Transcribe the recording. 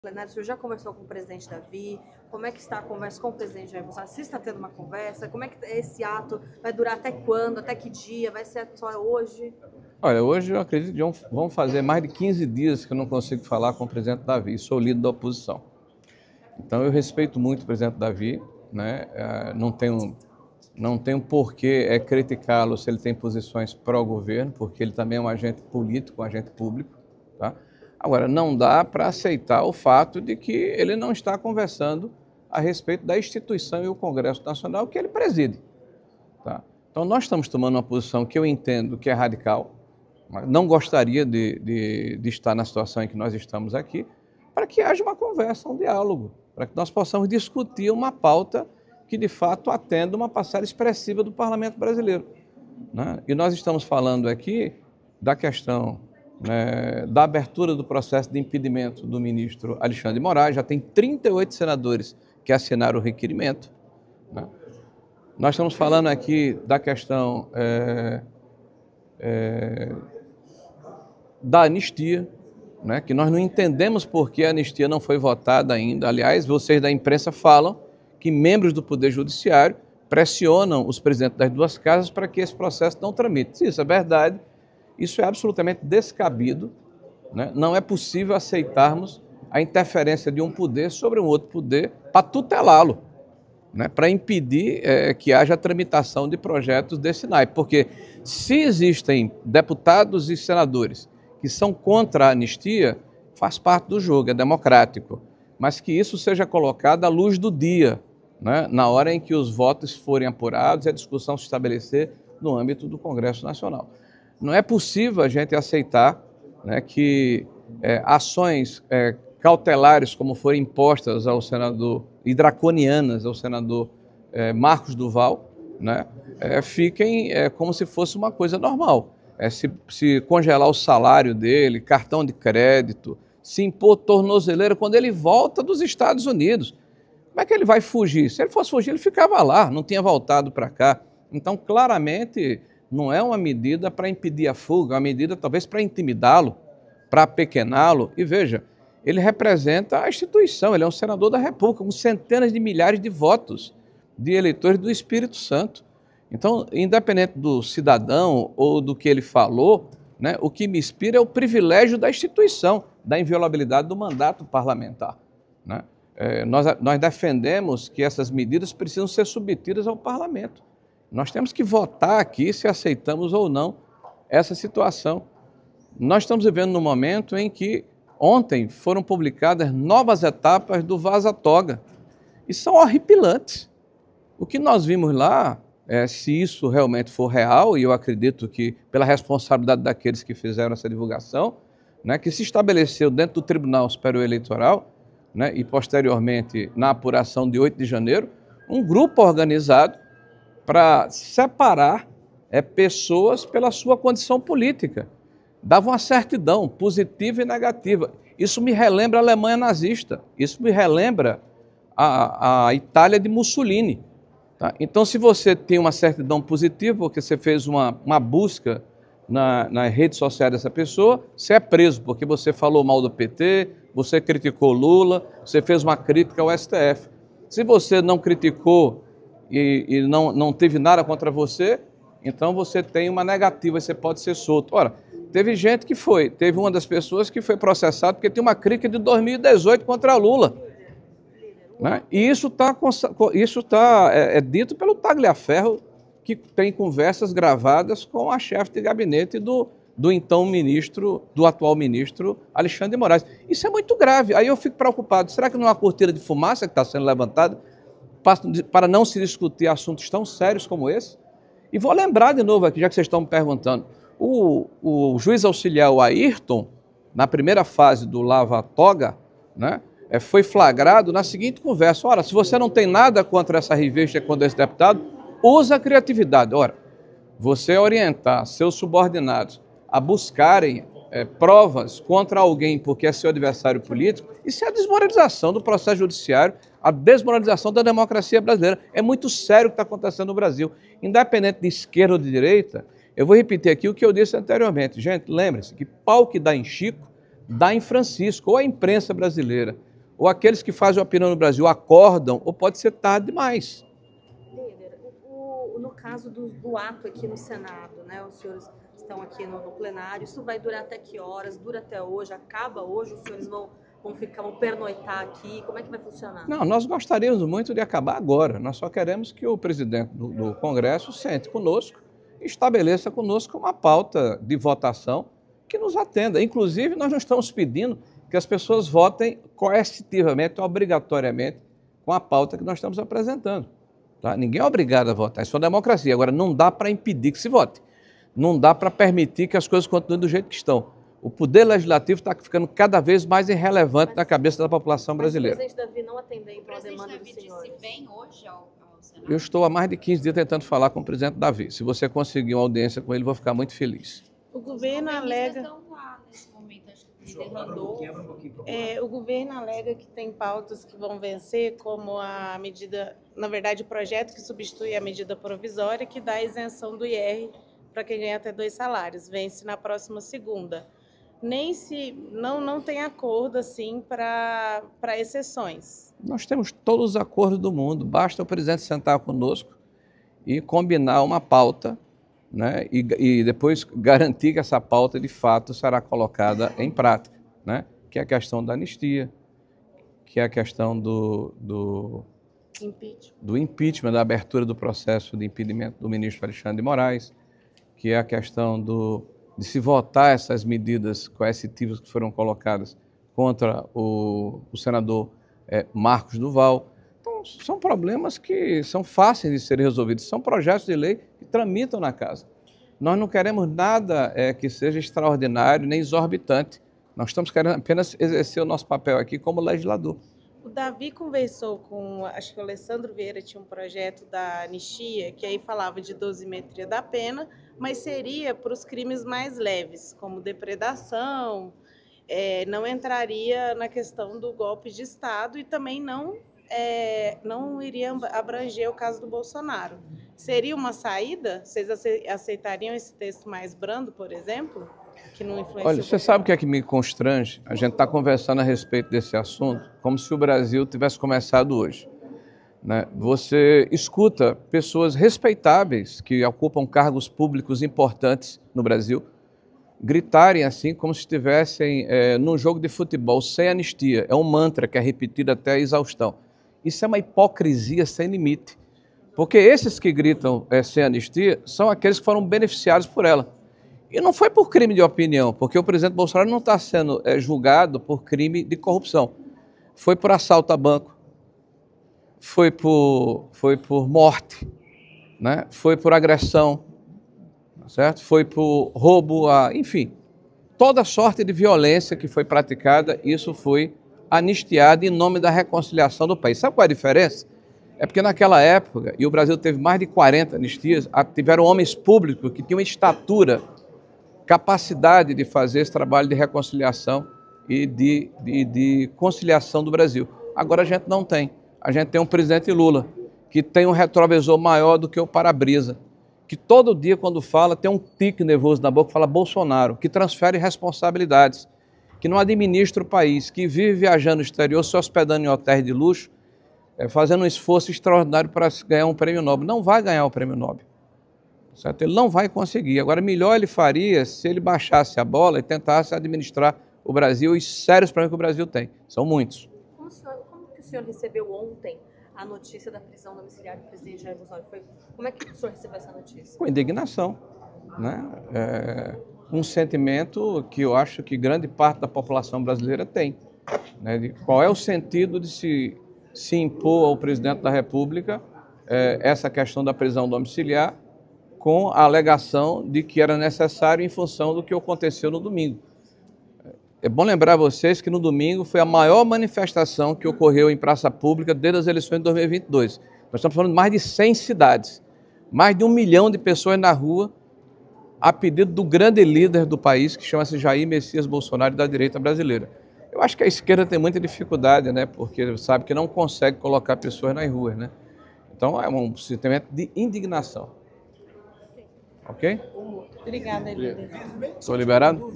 Plenário, o senhor já conversou com o presidente Davi? Como é que está a conversa com o presidente Jair Bolsonaro? Se está tendo uma conversa, como é que esse ato vai durar até quando, até que dia? Vai ser só hoje? Olha, hoje eu acredito que vão fazer mais de 15 dias que eu não consigo falar com o presidente Davi, sou líder da oposição. Então eu respeito muito o presidente Davi, né? Não tenho por que criticá-lo se ele tem posições pró-governo, porque ele também é um agente político, um agente público, tá? Agora, não dá para aceitar o fato de que ele não está conversando a respeito da instituição e o Congresso Nacional que ele preside, tá? Então, nós estamos tomando uma posição que eu entendo que é radical, mas não gostaria de estar na situação em que nós estamos aqui, para que haja uma conversa, um diálogo, para que nós possamos discutir uma pauta que, de fato, atenda uma parcela expressiva do parlamento brasileiro, né? E nós estamos falando aqui da questão, né, da abertura do processo de impedimento do ministro Alexandre de Moraes. Já tem 38 senadores que assinaram o requerimento, né? Nós estamos falando aqui da questão da anistia, né, que nós não entendemos por que a anistia não foi votada ainda. Aliás, vocês da imprensa falam que membros do Poder Judiciário pressionam os presidentes das duas casas para que esse processo não tramite. Se isso é verdade, isso é absolutamente descabido, né? Não é possível aceitarmos a interferência de um poder sobre um outro poder para tutelá-lo, né? Para impedir que haja a tramitação de projetos desse naipe. Porque se existem deputados e senadores que são contra a anistia, faz parte do jogo, é democrático, mas que isso seja colocado à luz do dia, né? Na hora em que os votos forem apurados e a discussão se estabelecer no âmbito do Congresso Nacional. Não é possível a gente aceitar, né, que ações cautelares, como foram impostas ao senador, e draconianas ao senador Marcos Duval, né, fiquem como se fosse uma coisa normal. Se congelar o salário dele, cartão de crédito, se impor tornozeleira quando ele volta dos Estados Unidos. Como é que ele vai fugir? Se ele fosse fugir, ele ficava lá, não tinha voltado para cá. Então, claramente, não é uma medida para impedir a fuga, é uma medida talvez para intimidá-lo, para apequená-lo. E veja, ele representa a instituição, ele é um senador da República, com centenas de milhares de votos de eleitores do Espírito Santo. Então, independente do cidadão ou do que ele falou, né, o que me inspira é o privilégio da instituição, da inviolabilidade do mandato parlamentar, né? Nós defendemos que essas medidas precisam ser submetidas ao parlamento. Nós temos que votar aqui se aceitamos ou não essa situação. Nós estamos vivendo num momento em que ontem foram publicadas novas etapas do Vaza Toga e são horripilantes. O que nós vimos lá, se isso realmente for real, e eu acredito que pela responsabilidade daqueles que fizeram essa divulgação, né, que se estabeleceu dentro do Tribunal Superior Eleitoral, né, e posteriormente na apuração de 8 de janeiro, um grupo organizado para separar pessoas pela sua condição política. Dava uma certidão positiva e negativa. Isso me relembra a Alemanha nazista, isso me relembra a Itália de Mussolini, tá? Então, se você tem uma certidão positiva, porque você fez uma busca na rede social dessa pessoa, você é preso, porque você falou mal do PT, você criticou Lula, você fez uma crítica ao STF. Se você não criticou e não teve nada contra você, então você tem uma negativa, você pode ser solto. Ora, teve gente que teve uma das pessoas que foi processada porque tem uma crítica de 2018 contra Lula, né? E isso tá dito pelo Tagliaferro, que tem conversas gravadas com a chefe de gabinete do então ministro, do atual ministro Alexandre de Moraes. Isso é muito grave. Aí eu fico preocupado, será que não é uma cortina de fumaça que está sendo levantada para não se discutir assuntos tão sérios como esse? E vou lembrar de novo aqui, já que vocês estão me perguntando, o juiz auxiliar, o Ayrton, na primeira fase do Lava Toga, né, foi flagrado na seguinte conversa: ora, se você não tem nada contra essa revista, contra esse deputado, usa a criatividade. Ora, você orientar seus subordinados a buscarem provas contra alguém porque é seu adversário político, isso é a desmoralização do processo judiciário, a desmoralização da democracia brasileira. É muito sério o que está acontecendo no Brasil. Independente de esquerda ou de direita, eu vou repetir aqui o que eu disse anteriormente. Gente, lembre-se que pau que dá em Chico, dá em Francisco, ou a imprensa brasileira. ou aqueles que fazem opinião no Brasil acordam, ou pode ser tarde demais. Líder, no caso do ato aqui no Senado, né, os senhores estão aqui no plenário, isso vai durar até que horas? Dura até hoje? Acaba hoje? Os senhores vão pernoitar aqui? Como é que vai funcionar? Não, nós gostaríamos muito de acabar agora. Nós só queremos que o presidente do Congresso sente conosco e estabeleça conosco uma pauta de votação que nos atenda. Inclusive, nós não estamos pedindo que as pessoas votem coercitivamente, obrigatoriamente, com a pauta que nós estamos apresentando. Tá? Ninguém é obrigado a votar, isso é uma democracia. Agora, não dá para impedir que se vote. Não dá para permitir que as coisas continuem do jeito que estão. O poder legislativo está ficando cada vez mais irrelevante na cabeça da população brasileira. Mas o presidente Davi não atendeu então a demanda dos senhores. O presidente Davi disse bem hoje ao Senado? Eu estou há mais de 15 dias tentando falar com o presidente Davi. Se você conseguir uma audiência com ele, vou ficar muito feliz. O governo alega... O governo alega que tem pautas que vão vencer, como a medida, na verdade, o projeto que substitui a medida provisória, que dá a isenção do IR para quem ganha até 2 salários. Vence na próxima segunda. Não tem acordo assim para exceções. Nós temos todos os acordos do mundo, basta o presidente sentar conosco e combinar uma pauta, né, e depois garantir que essa pauta de fato será colocada em prática, né, que é a questão da anistia, que é a questão do impeachment, da abertura do processo de impedimento do ministro Alexandre de Moraes, que é a questão de se votar essas medidas coercitivas que foram colocadas contra o senador Marcos Duval. Então, são problemas que são fáceis de serem resolvidos, são projetos de lei que tramitam na casa. Nós não queremos nada que seja extraordinário nem exorbitante. Nós estamos querendo apenas exercer o nosso papel aqui como legislador. O Davi conversou com, acho que o Alessandro Vieira tinha um projeto da anistia, que aí falava de dosimetria da pena, mas seria para os crimes mais leves, como depredação, não entraria na questão do golpe de Estado e também não iria abranger o caso do Bolsonaro. Seria uma saída? Vocês aceitariam esse texto mais brando, por exemplo? Que não influencia. Olha, você sabe o que é que me constrange? A gente está conversando a respeito desse assunto como se o Brasil tivesse começado hoje, né? Você escuta pessoas respeitáveis que ocupam cargos públicos importantes no Brasil gritarem assim como se estivessem num jogo de futebol sem anistia. É um mantra que é repetido até a exaustão. Isso é uma hipocrisia sem limite, porque esses que gritam sem anistia são aqueles que foram beneficiados por ela. E não foi por crime de opinião, porque o presidente Bolsonaro não está sendo julgado por crime de corrupção. Foi por assalto a banco, foi por morte, né? Foi por agressão, certo? Foi por roubo, enfim. Toda sorte de violência que foi praticada, isso foi anistiado em nome da reconciliação do país. Sabe qual é a diferença? É porque naquela época, e o Brasil teve mais de 40 anistias, tiveram homens públicos que tinham estatura, capacidade de fazer esse trabalho de reconciliação e de conciliação do Brasil. Agora a gente não tem. A gente tem um presidente Lula que tem um retrovisor maior do que o para-brisa, que todo dia quando fala tem um tique nervoso na boca, fala Bolsonaro, que transfere responsabilidades, que não administra o país, que vive viajando no exterior, se hospedando em hotéis de luxo, fazendo um esforço extraordinário para ganhar um prêmio Nobel. Não vai ganhar o prêmio Nobel. Certo? Ele não vai conseguir. Agora, melhor ele faria se ele baixasse a bola e tentasse administrar o Brasil e os sérios problemas que o Brasil tem. São muitos. Como que o senhor recebeu ontem a notícia da prisão domiciliar do presidente Jair Bolsonaro? Como é que o senhor recebeu essa notícia? Com indignação, né? Um sentimento que eu acho que grande parte da população brasileira tem, né? De qual é o sentido de se impor ao presidente da República essa questão da prisão domiciliar, com a alegação de que era necessário em função do que aconteceu no domingo. É bom lembrar a vocês que no domingo foi a maior manifestação que ocorreu em praça pública desde as eleições de 2022. Nós estamos falando de mais de 100 cidades, mais de 1 milhão de pessoas na rua, a pedido do grande líder do país, que chama-se Jair Messias Bolsonaro, da direita brasileira. Eu acho que a esquerda tem muita dificuldade, né, porque sabe que não consegue colocar pessoas nas ruas, né? Então é um sentimento de indignação. Ok? Obrigada, líder. Sou liberado?